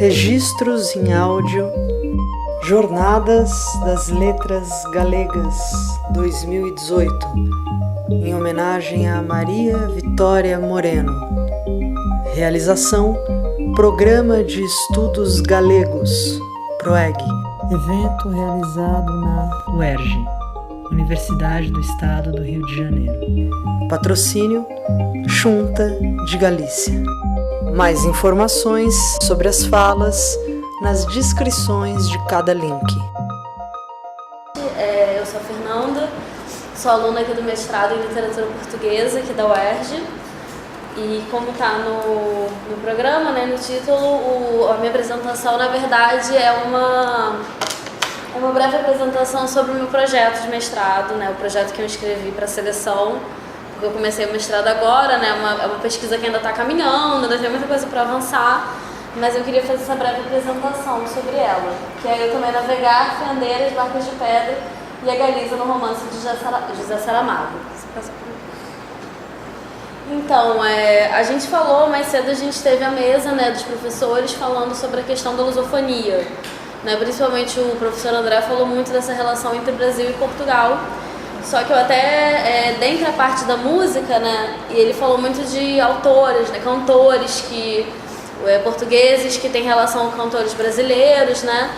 Registros em áudio, Jornadas das Letras Galegas 2018, em homenagem a Maria Vitória Moreno. Realização: Programa de Estudos Galegos, PROEG. Evento realizado na UERJ, Universidade do Estado do Rio de Janeiro. Patrocínio: Xunta de Galícia. Mais informações sobre as falas nas descrições de cada link. Eu sou a Fernanda, sou aluna aqui do mestrado em Literatura Portuguesa aqui da UERJ. E como está no programa, né, no título, a minha apresentação, na verdade, é uma breve apresentação sobre o meu projeto de mestrado, né, o projeto que eu escrevi para a seleção. Eu comecei o mestrado agora, né, é uma pesquisa que ainda está caminhando, ainda tem muita coisa para avançar, mas eu queria fazer essa breve apresentação sobre ela, que é Eu Também Navegar, Fendeiras, Barcas de Pedra e a Galiza no romance de José Saramago. Então, a gente falou, mais cedo a gente teve a mesa, né, dos professores falando sobre a questão da lusofonia, né, principalmente o professor André falou muito dessa relação entre Brasil e Portugal. Só que eu até, dentro da parte da música, né, e ele falou muito de autores, né, cantores portugueses que têm relação com cantores brasileiros, né,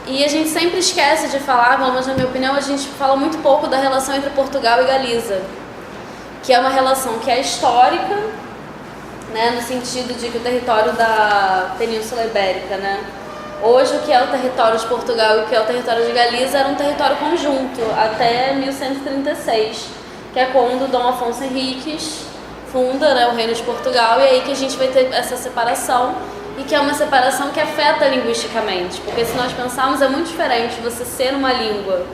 e a gente sempre esquece de falar, pelo menos na minha opinião, a gente fala muito pouco da relação entre Portugal e Galiza, que é uma relação que é histórica, né, no sentido de que o território da Península Ibérica, né, hoje, o que é o território de Portugal e o que é o território de Galiza era um território conjunto, até 1136, que é quando Dom Afonso Henriques funda, né, o Reino de Portugal, e aí que a gente vai ter essa separação, e que é uma separação que afeta linguisticamente, porque se nós pensarmos, é muito diferente você ser uma língua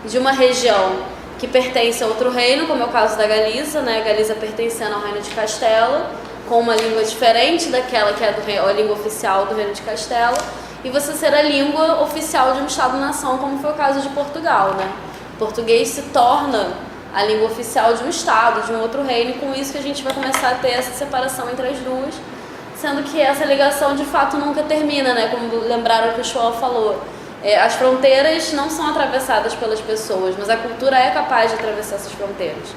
de uma região que pertence a outro reino, como é o caso da Galiza, né, a Galiza pertencendo ao Reino de Castela, com uma língua diferente daquela que é a língua oficial do Reino de Castela, e você ser a língua oficial de um Estado-nação, como foi o caso de Portugal, né? O português se torna a língua oficial de um Estado, de um outro reino, e com isso que a gente vai começar a ter essa separação entre as duas, sendo que essa ligação de fato nunca termina, né? Como lembraram que o Shoah falou, as fronteiras não são atravessadas pelas pessoas, mas a cultura é capaz de atravessar essas fronteiras.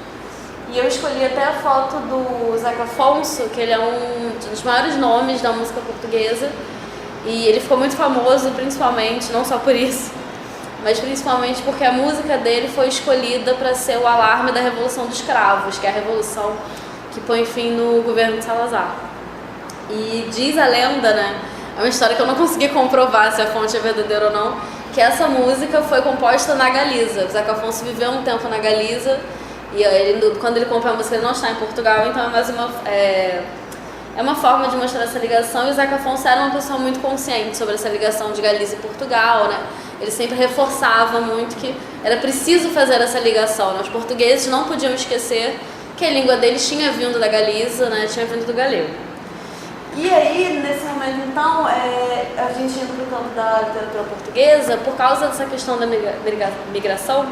E eu escolhi até a foto do Zeca Afonso, que ele é um dos maiores nomes da música portuguesa, e ele ficou muito famoso, principalmente, não só por isso, mas principalmente porque a música dele foi escolhida para ser o alarme da Revolução dos Cravos, que é a revolução que põe fim no governo de Salazar. E diz a lenda, né, é uma história que eu não consegui comprovar se a fonte é verdadeira ou não, que essa música foi composta na Galiza. O Zeca Afonso viveu um tempo na Galiza, e quando ele compõe a música ele não está em Portugal, então é mais uma forma de mostrar essa ligação, e o Zeca Afonso era uma pessoa muito consciente sobre essa ligação de Galiza e Portugal, né? Ele sempre reforçava muito que era preciso fazer essa ligação, né? Os portugueses não podiam esquecer que a língua deles tinha vindo da Galiza, né? Tinha vindo do galego. E aí, nesse momento, então, a gente indo para o campo da literatura portuguesa, por causa dessa questão da migração,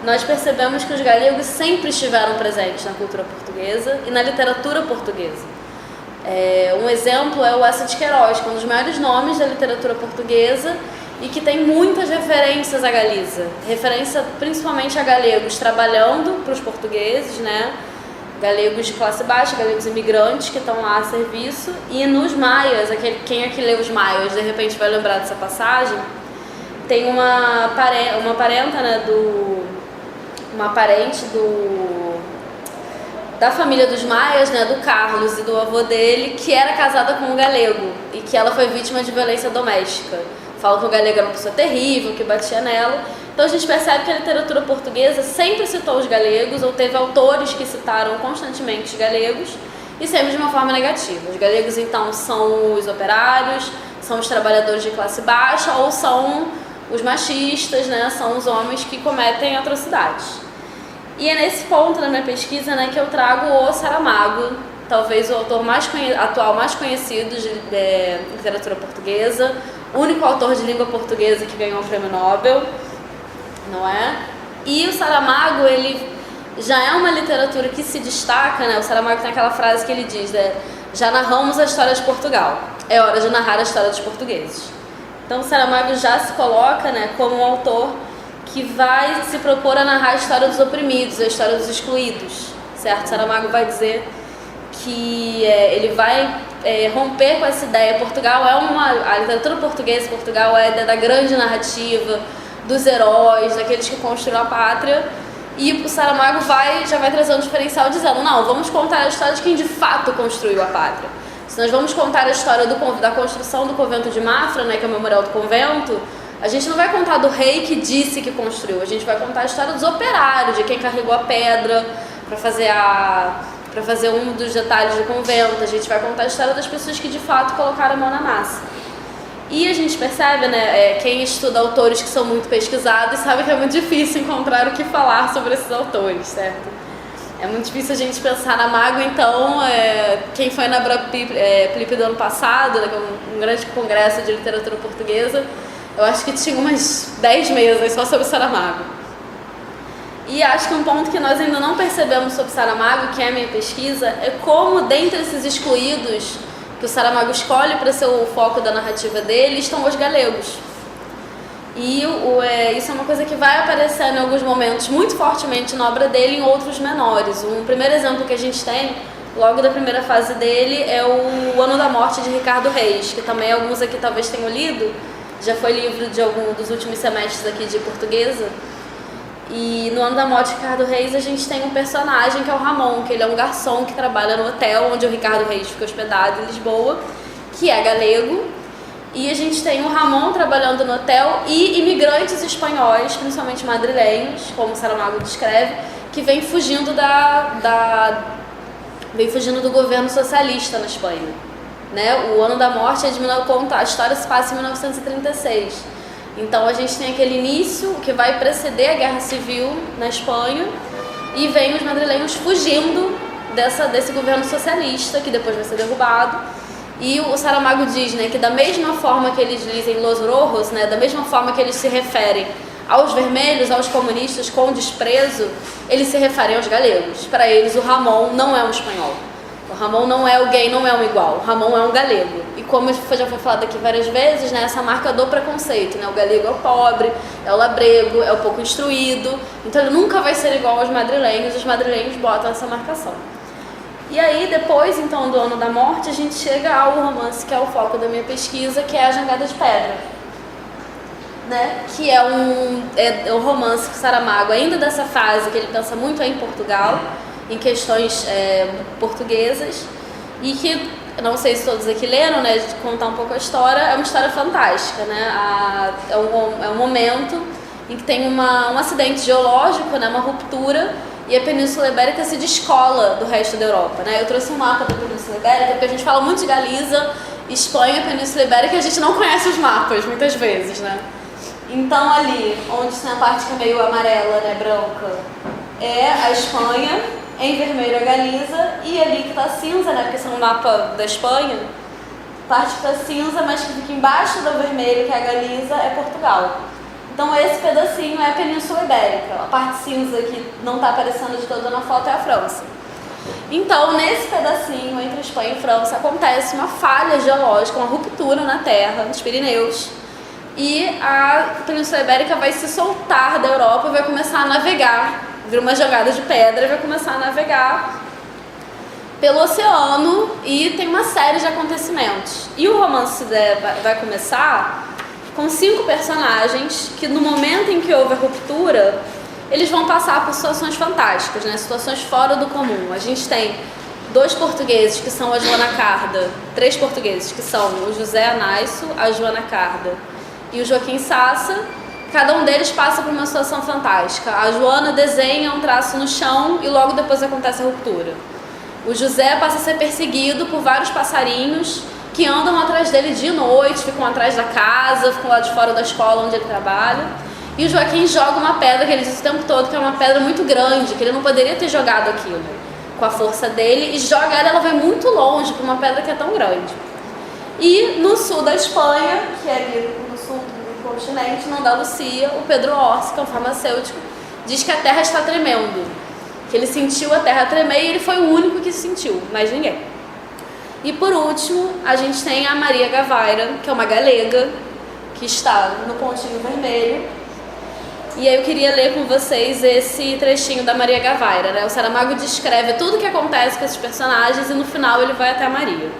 nós percebemos que os galegos sempre estiveram presentes na cultura portuguesa e na literatura portuguesa. Um exemplo é o Eça de Queiroz, que é um dos maiores nomes da literatura portuguesa e que tem muitas referências a Galiza, referência principalmente a galegos trabalhando para os portugueses, né? Galegos de classe baixa, galegos imigrantes que estão lá a serviço, e nos maias, quem aqui lê os maias de repente vai lembrar dessa passagem, tem uma parenta, né, uma parente da família dos maias, né, do Carlos e do avô dele, que era casada com um galego e que ela foi vítima de violência doméstica. Falam que o galego era uma pessoa terrível, que batia nela. Então a gente percebe que a literatura portuguesa sempre citou os galegos, ou teve autores que citaram constantemente os galegos, e sempre de uma forma negativa. Os galegos, então, são os operários, são os trabalhadores de classe baixa, ou são os machistas, né, são os homens que cometem atrocidades. E é nesse ponto da minha pesquisa, né, que eu trago o Saramago, talvez o autor atual mais conhecido de literatura portuguesa, único autor de língua portuguesa que ganhou o Prêmio Nobel, não é? E o Saramago, ele já é uma literatura que se destaca, né? O Saramago tem aquela frase que ele diz, já narramos a história de Portugal. é hora de narrar a história dos portugueses. Então Saramago já se coloca, né, como um autor que vai se propor a narrar a história dos oprimidos, a história dos excluídos, certo? Saramago vai dizer que ele vai romper com essa ideia. Portugal a literatura portuguesa, Portugal é a ideia da grande narrativa, dos heróis, daqueles que construíram a pátria, e o Saramago já vai trazer um diferencial dizendo, não, vamos contar a história de quem de fato construiu a pátria. Se nós vamos contar a história da construção do convento de Mafra, né, que é o memorial do convento, a gente não vai contar do rei que disse que construiu, a gente vai contar a história dos operários, de quem carregou a pedra para fazer um dos detalhes do convento, a gente vai contar a história das pessoas que de fato colocaram a mão na massa. E a gente percebe, né, quem estuda autores que são muito pesquisados sabe que é muito difícil encontrar o que falar sobre esses autores, certo? É muito difícil a gente pensar na Mágoa, então, quem foi na Plip do ano passado, né, um grande congresso de literatura portuguesa, eu acho que tinha umas 10 mesas só sobre Saramago. E acho que um ponto que nós ainda não percebemos sobre Saramago, que é a minha pesquisa, é como dentre esses excluídos que o Saramago escolhe para ser o foco da narrativa dele, estão os galegos. E isso é uma coisa que vai aparecer em alguns momentos muito fortemente na obra dele, em outros menores. Um primeiro exemplo que a gente tem, logo da primeira fase dele, é o Ano da Morte de Ricardo Reis, que também alguns aqui talvez tenham lido, já foi livro de algum dos últimos semestres aqui de portuguesa. E no Ano da Morte de Ricardo Reis a gente tem um personagem que é o Ramon, que ele é um garçom que trabalha no hotel onde o Ricardo Reis fica hospedado em Lisboa, que é galego. E a gente tem o Ramon trabalhando no hotel e imigrantes espanhóis, principalmente madrilenhos, como Saramago descreve, que vem fugindo do governo socialista na Espanha. Né? O Ano da Morte a história se passa em 1936. Então a gente tem aquele início que vai preceder a Guerra Civil na Espanha e vem os madrilenhos fugindo desse governo socialista, que depois vai ser derrubado. E o Saramago diz, né, que da mesma forma que eles dizem Los Rojos, né, da mesma forma que eles se referem aos vermelhos, aos comunistas com desprezo, eles se referem aos galegos. Para eles o Ramon não é um espanhol. O Ramon não é o gay, não é um igual. O Ramon é um galego. E como já foi falado aqui várias vezes, né, essa marca do preconceito, né, o galego é o pobre, é o labrego, é o pouco instruído. Então ele nunca vai ser igual aos madrilenhos. Os madrilenhos botam essa marcação. E aí, depois, então, do Ano da Morte, a gente chega ao romance que é o foco da minha pesquisa, que é A Jangada de Pedra, né? Que é um romance que Saramago, ainda dessa fase que ele pensa muito em Portugal, em questões portuguesas, e que, não sei se todos aqui leram, né, de contar um pouco a história, é uma história fantástica, né? É um momento em que tem um acidente geológico, né, uma ruptura, e a Península Ibérica se descola do resto da Europa, né? Eu trouxe um mapa da Península Ibérica, porque a gente fala muito de Galiza, Espanha, Península Ibérica, e a gente não conhece os mapas, muitas vezes, né? Então ali, onde tem a parte que é meio amarela, né, branca, é a Espanha, em vermelho a Galiza, e ali que tá cinza, né, porque esse é um mapa da Espanha, parte que tá cinza, mas que fica embaixo do vermelho, que é a Galiza, é Portugal. Então esse pedacinho é a Península Ibérica, a parte cinza que não está aparecendo de toda na foto é a França. Então nesse pedacinho entre Espanha e França acontece uma falha geológica, uma ruptura na terra, nos Pirineus, e a Península Ibérica vai se soltar da Europa e vai começar a navegar, vira uma jangada de pedra e vai começar a navegar pelo oceano, e tem uma série de acontecimentos. E o romance vai começar com 5 personagens que, no momento em que houve a ruptura, eles vão passar por situações fantásticas, né? Situações fora do comum. A gente tem 2 portugueses, que são a Joana Carda, 3 portugueses, que são o José Anaisso, a Joana Carda e o Joaquim Sassa. Cada um deles passa por uma situação fantástica. A Joana desenha um traço no chão e logo depois acontece a ruptura. O José passa a ser perseguido por vários passarinhos que andam atrás dele de noite, ficam atrás da casa, ficam lá de fora da escola onde ele trabalha. E o Joaquim joga uma pedra, que ele diz o tempo todo que é uma pedra muito grande, que ele não poderia ter jogado aquilo com a força dele, e joga ela vai muito longe para uma pedra que é tão grande. E no sul da Espanha, que é ali no sul do continente, na Andalucia, o Pedro Orsi, que é um farmacêutico, diz que a terra está tremendo, que ele sentiu a terra tremer e ele foi o único que sentiu, mais ninguém. E por último, a gente tem a Maria Gavaira, que é uma galega, que está no pontinho vermelho. E aí eu queria ler com vocês esse trechinho da Maria Gavaira, né? O Saramago descreve tudo o que acontece com esses personagens e no final ele vai até a Maria.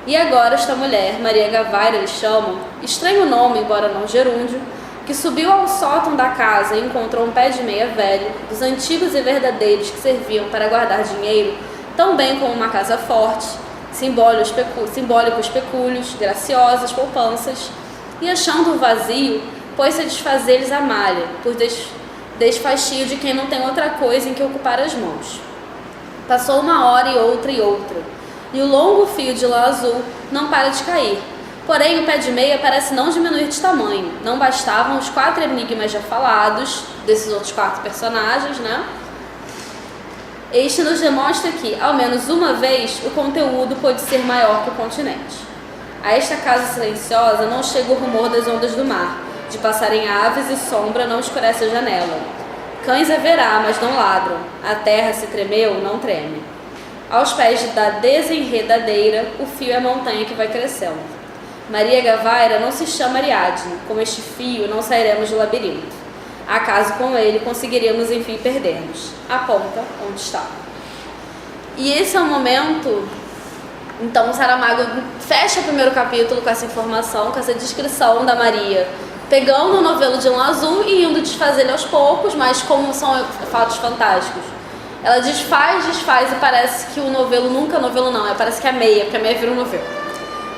E agora esta mulher, Maria Gavaira eles chamam, estranho nome, embora não gerúndio, que subiu ao sótão da casa e encontrou um pé de meia velho, dos antigos e verdadeiros que serviam para guardar dinheiro, tão bem como uma casa forte, simbólicos pecúlios, graciosas poupanças, e achando-o vazio, pôs-se a desfazer-lhes a malha, por desfastio de quem não tem outra coisa em que ocupar as mãos. Passou uma hora e outra, e o longo fio de lã azul não para de cair. Porém, o pé de meia parece não diminuir de tamanho. Não bastavam os 4 enigmas já falados, desses outros 4 personagens, né? Este nos demonstra que, ao menos uma vez, o conteúdo pode ser maior que o continente. A esta casa silenciosa não chega o rumor das ondas do mar. De passarem aves e sombra não escurece a janela. Cães haverá, mas não ladram. A terra se tremeu, não treme. Aos pés da desenredadeira, o fio é a montanha que vai crescendo. Maria Gavaira não se chama Ariadne. Com este fio não sairemos do labirinto. Acaso com ele conseguiríamos enfim perder-nos. Aponta onde está. E esse é o momento. Então o Saramago fecha o primeiro capítulo com essa informação, com essa descrição da Maria, pegando o novelo de lã azul e indo desfazê-lo aos poucos, mas como são fatos fantásticos. Ela desfaz e parece que o novelo nunca, novelo não, parece que a meia, porque a meia vira um novelo.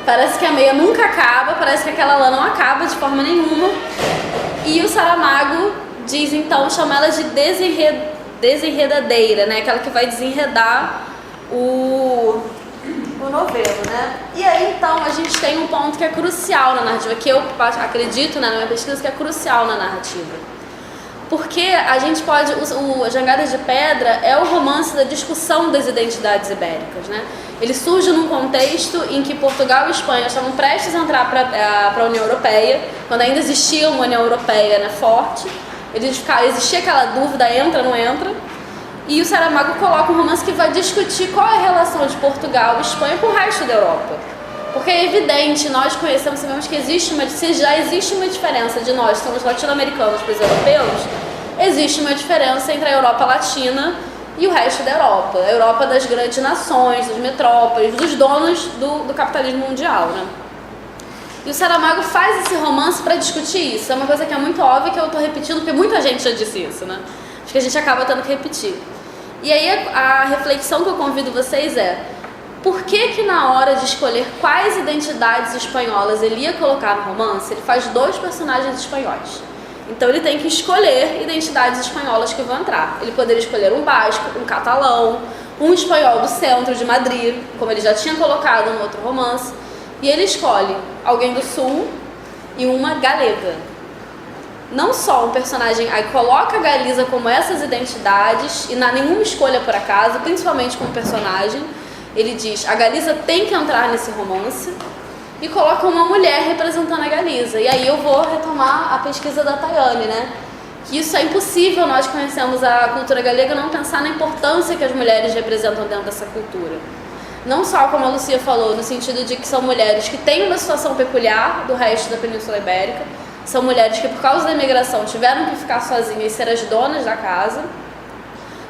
Parece que a meia nunca acaba, parece que aquela lã não acaba de forma nenhuma. E o Saramago diz então, chama ela de desenredadeira, né? Aquela que vai desenredar o novelo, né? E aí então a gente tem um ponto que é crucial na narrativa, que eu acredito, né, na minha pesquisa, que é crucial na narrativa. Porque a gente pode, o Jangadas de Pedra é o romance da discussão das identidades ibéricas, né? Ele surge num contexto em que Portugal e Espanha estavam prestes a entrar para a União Europeia, quando ainda existia uma União Europeia, né, forte. Existia aquela dúvida, entra, não entra. E o Saramago coloca um romance que vai discutir qual é a relação de Portugal e Espanha com o resto da Europa. Porque é evidente, nós conhecemos, sabemos que se já existe uma diferença de nós, somos latino-americanos para os europeus, existe uma diferença entre a Europa Latina e o resto da Europa. A Europa das grandes nações, das metrópoles, dos donos do capitalismo mundial, né? E o Saramago faz esse romance para discutir isso. É uma coisa que é muito óbvia, que eu estou repetindo, porque muita gente já disse isso, né? Acho que a gente acaba tendo que repetir. E aí a reflexão que eu convido vocês é: por que na hora de escolher quais identidades espanholas ele ia colocar no romance, ele faz 2 personagens espanhóis? Então ele tem que escolher identidades espanholas que vão entrar. Ele poderia escolher um basco, um catalão, um espanhol do centro de Madrid, como ele já tinha colocado no outro romance. E ele escolhe alguém do sul e uma galega. Não só um personagem, aí coloca a Galiza como essas identidades, e nenhuma escolha por acaso, principalmente como personagem. Ele diz, a Galiza tem que entrar nesse romance, e coloca uma mulher representando a Galiza. E aí eu vou retomar a pesquisa da Tayane, né? Que isso é impossível, nós conhecemos a cultura galega, não pensar na importância que as mulheres representam dentro dessa cultura. Não só, como a Lucia falou, no sentido de que são mulheres que têm uma situação peculiar do resto da Península Ibérica, são mulheres que por causa da imigração tiveram que ficar sozinhas e ser as donas da casa,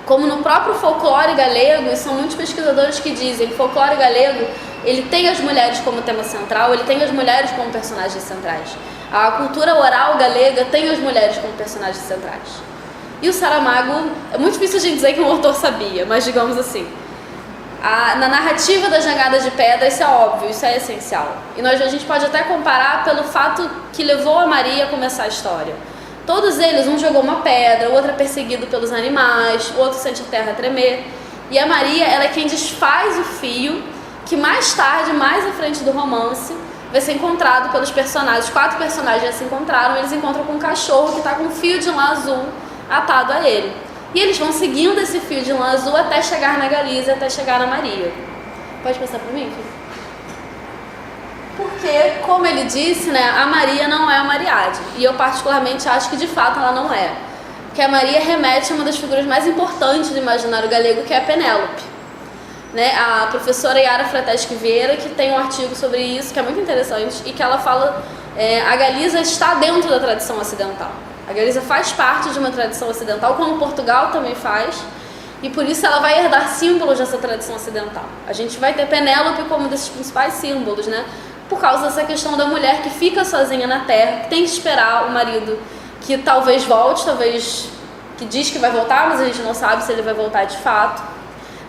como no próprio folclore galego, e são muitos pesquisadores que dizem que o folclore galego, ele tem as mulheres como tema central, ele tem as mulheres como personagens centrais. A cultura oral galega tem as mulheres como personagens centrais. E o Saramago, é muito difícil a gente dizer que um autor sabia, mas digamos assim, na narrativa das Jangadas de Pedra, isso é óbvio, isso é essencial. E a gente pode até comparar pelo fato que levou a Maria a começar a história. Todos eles, um jogou uma pedra, o outro é perseguido pelos animais, o outro sente a terra tremer. E a Maria, ela é quem desfaz o fio, que mais tarde, mais à frente do romance, vai ser encontrado pelos personagens. Os 4 personagens já se encontraram, eles encontram com um cachorro que está com um fio de lã azul atado a ele. E eles vão seguindo esse fio de lã azul até chegar na Galiza, até chegar na Maria. Pode passar para mim, filho? Porque, como ele disse, né, a Maria não é a Mariade. E eu particularmente acho que de fato ela não é. Porque a Maria remete a uma das figuras mais importantes do imaginário galego, que é a Penélope. né? A professora Yara Frateschi Vieira, que tem um artigo sobre isso, que é muito interessante, e que ela fala, a Galiza está dentro da tradição ocidental. A Galiza faz parte de uma tradição ocidental, como Portugal também faz, e por isso ela vai herdar símbolos dessa tradição ocidental. A gente vai ter Penélope como um desses principais símbolos, né? Por causa dessa questão da mulher que fica sozinha na terra, que tem que esperar o marido que talvez volte, que diz que vai voltar, mas a gente não sabe se ele vai voltar de fato,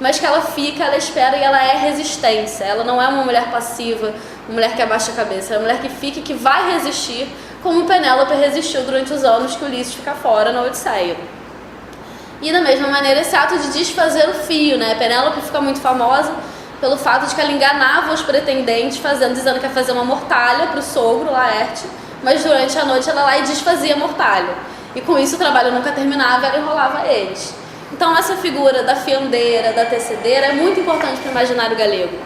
mas que ela fica, ela espera e ela é resistência. Ela não é uma mulher passiva, uma mulher que abaixa a cabeça, é uma mulher que fica e que vai resistir, como Penélope resistiu durante os anos que Ulisses fica fora na Odisseia. E da mesma maneira esse ato de desfazer o fio, né? Penélope fica muito famosa pelo fato de que ela enganava os pretendentes, dizendo que ia fazer uma mortalha para o sogro, Laerte, mas durante a noite ela lá e desfazia a mortalha. E com isso o trabalho nunca terminava, ela enrolava eles. Então essa figura da fiandeira, da tecedeira é muito importante para o imaginário galego.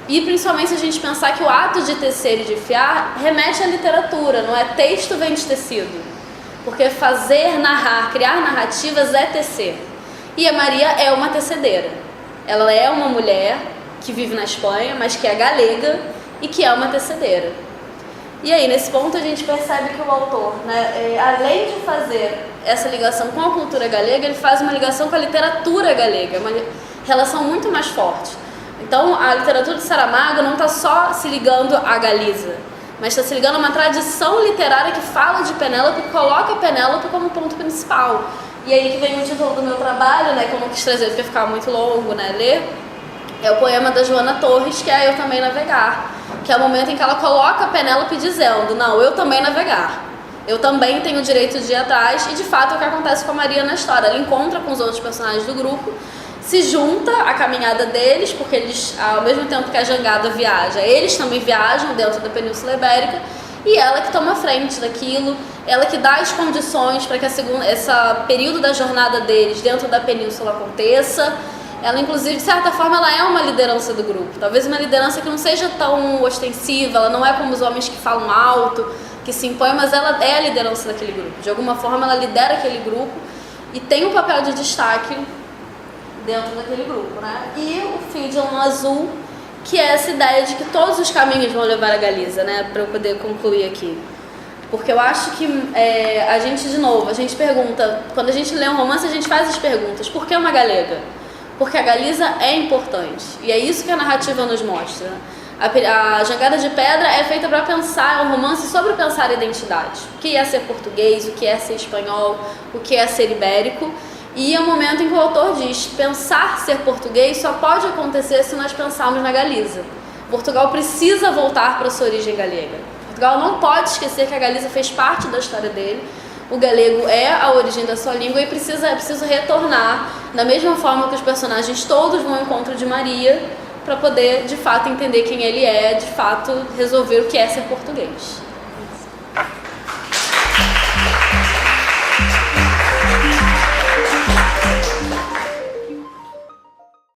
E principalmente se a gente pensar que o ato de tecer e de fiar remete à literatura, não é? Texto vem de tecido. Porque fazer, narrar, criar narrativas é tecer. E a Maria é uma tecedeira. Ela é uma mulher que vive na Espanha, mas que é galega e que é uma tecedeira. E aí, nesse ponto, a gente percebe que o autor, né, além de fazer essa ligação com a cultura galega, ele faz uma ligação com a literatura galega, uma relação muito mais forte. Então, a literatura de Saramago não está só se ligando à Galiza, mas está se ligando a uma tradição literária que fala de Penélope, que coloca Penélope como ponto principal. E aí que vem o título do meu trabalho, né, que eu não quis trazer porque ficava muito longo, né, ler, é o poema da Joana Torres, que é Eu Também Navegar, que é o momento em que ela coloca Penélope dizendo, não, eu também navegar, eu também tenho o direito de ir atrás, e de fato é o que acontece com a Maria na história. Ela encontra com os outros personagens do grupo, se junta à caminhada deles, porque eles, ao mesmo tempo que a jangada viaja, eles também viajam dentro da Península Ibérica, e ela que toma frente daquilo, ela que dá as condições para que esse período da jornada deles dentro da península aconteça. Ela, inclusive, de certa forma, ela é uma liderança do grupo. Talvez uma liderança que não seja tão ostensiva, ela não é como os homens que falam alto, que se impõem, mas ela é a liderança daquele grupo. De alguma forma, ela lidera aquele grupo e tem um papel de destaque dentro daquele grupo, né? E o fio de lã azul, que é essa ideia de que todos os caminhos vão levar a Galiza, né? Para eu poder concluir aqui. Porque eu acho que a gente pergunta, quando a gente lê um romance, a gente faz as perguntas. Por que uma galega? Porque a Galiza é importante. E é isso que a narrativa nos mostra. A Jangada de Pedra é feita para pensar, é um romance sobre pensar a identidade. O que é ser português, o que é ser espanhol, o que é ser ibérico. E é um momento em que o autor diz, pensar ser português só pode acontecer se nós pensarmos na Galiza. Portugal precisa voltar para a sua origem galega. Portugal não pode esquecer que a Galiza fez parte da história dele. O galego é a origem da sua língua e é preciso retornar da mesma forma que os personagens todos vão ao encontro de Maria para poder, de fato, entender quem ele é, de fato, resolver o que é ser português.